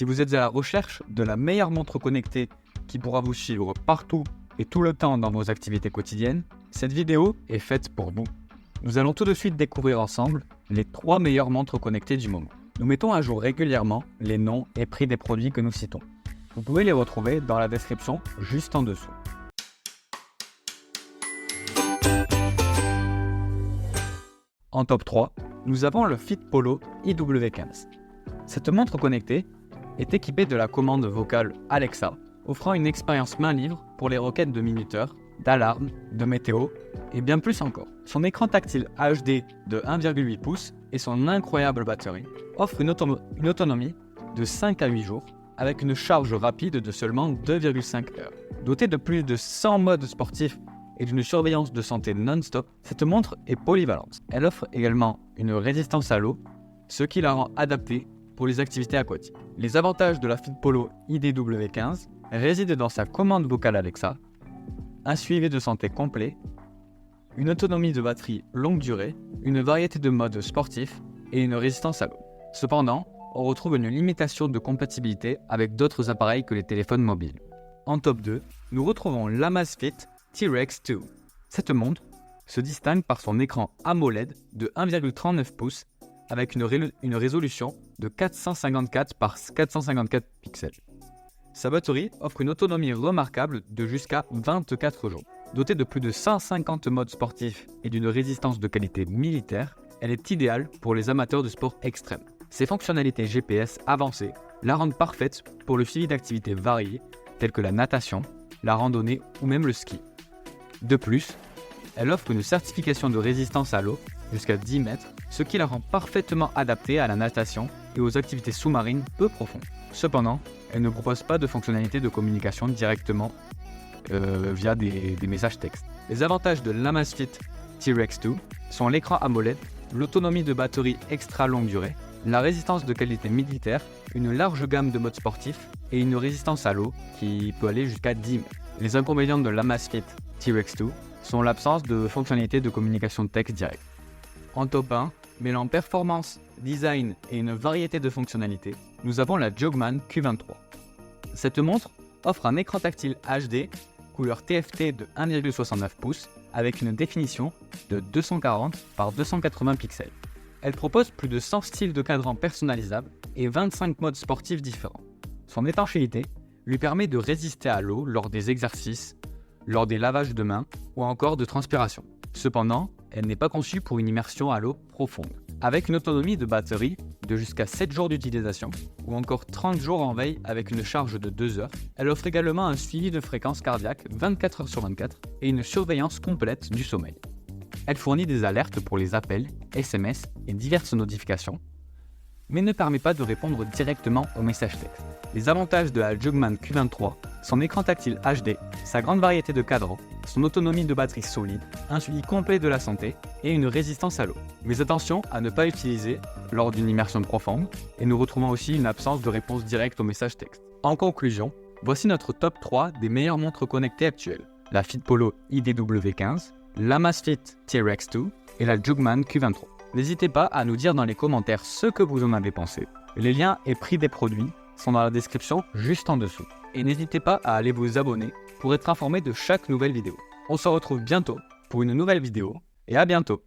Si vous êtes à la recherche de la meilleure montre connectée qui pourra vous suivre partout et tout le temps dans vos activités quotidiennes, cette vidéo est faite pour vous. Nous allons tout de suite découvrir ensemble les 3 meilleures montres connectées du moment. Nous mettons à jour régulièrement les noms et prix des produits que nous citons. Vous pouvez les retrouver dans la description juste en dessous. En top 3, nous avons le Fitpolo IW15. Cette montre connectée est équipée de la commande vocale Alexa, offrant une expérience main libre pour les requêtes de minuteurs, d'alarmes, de météo et bien plus encore. Son écran tactile HD de 1,8 pouces et son incroyable batterie offrent une autonomie de 5 à 8 jours avec une charge rapide de seulement 2,5 heures. Dotée de plus de 100 modes sportifs et d'une surveillance de santé non-stop, cette montre est polyvalente. Elle offre également une résistance à l'eau, ce qui la rend adaptée pour les activités aquatiques. Les avantages de la Fitpolo IW15 résident dans sa commande vocale Alexa, un suivi de santé complet, une autonomie de batterie longue durée, une variété de modes sportifs et une résistance à l'eau. Cependant, on retrouve une limitation de compatibilité avec d'autres appareils que les téléphones mobiles. En top 2, nous retrouvons l'Amazfit T-Rex 2. Cette montre se distingue par son écran AMOLED de 1,39 pouces avec une résolution de 454 par 454 pixels. Sa batterie offre une autonomie remarquable de jusqu'à 24 jours. Dotée de plus de 150 modes sportifs et d'une résistance de qualité militaire, elle est idéale pour les amateurs de sport extrême. Ses fonctionnalités GPS avancées la rendent parfaite pour le suivi d'activités variées telles que la natation, la randonnée ou même le ski. De plus, elle offre une certification de résistance à l'eau jusqu'à 10 mètres, ce qui la rend parfaitement adaptée à la natation et aux activités sous-marines peu profondes. Cependant, elle ne propose pas de fonctionnalité de communication directement via des messages textes. Les avantages de l'Amazfit T-Rex 2 sont l'écran AMOLED, l'autonomie de batterie extra longue durée, la résistance de qualité militaire, une large gamme de modes sportifs et une résistance à l'eau qui peut aller jusqu'à 10 mètres. Les inconvénients de l'Amazfit T-Rex 2 sont l'absence de fonctionnalité de communication texte directe. En top 1, mêlant performance, design et une variété de fonctionnalités, nous avons la Jogman Q23. Cette montre offre un écran tactile HD couleur TFT de 1,69 pouces avec une définition de 240 par 280 pixels. Elle propose plus de 100 styles de cadran personnalisables et 25 modes sportifs différents. Son étanchéité lui permet de résister à l'eau lors des exercices, lors des lavages de mains ou encore de transpiration. Cependant, elle n'est pas conçue pour une immersion à l'eau profonde. Avec une autonomie de batterie de jusqu'à 7 jours d'utilisation ou encore 30 jours en veille avec une charge de 2 heures, elle offre également un suivi de fréquence cardiaque 24 heures sur 24 et une surveillance complète du sommeil. Elle fournit des alertes pour les appels, SMS et diverses notifications, mais ne permet pas de répondre directement aux messages textes. Les avantages de la Jogman Q23, son écran tactile HD, sa grande variété de cadrans, son autonomie de batterie solide, un suivi complet de la santé et une résistance à l'eau. Mais attention à ne pas utiliser lors d'une immersion profonde et nous retrouvons aussi une absence de réponse directe aux messages textes. En conclusion, voici notre top 3 des meilleures montres connectées actuelles. La Fitpolo IW15, l'Amazfit T-Rex 2 et la Jogman Q23. N'hésitez pas à nous dire dans les commentaires ce que vous en avez pensé. Les liens et prix des produits sont dans la description juste en dessous. Et n'hésitez pas à aller vous abonner pour être informé de chaque nouvelle vidéo. On se retrouve bientôt pour une nouvelle vidéo et à bientôt.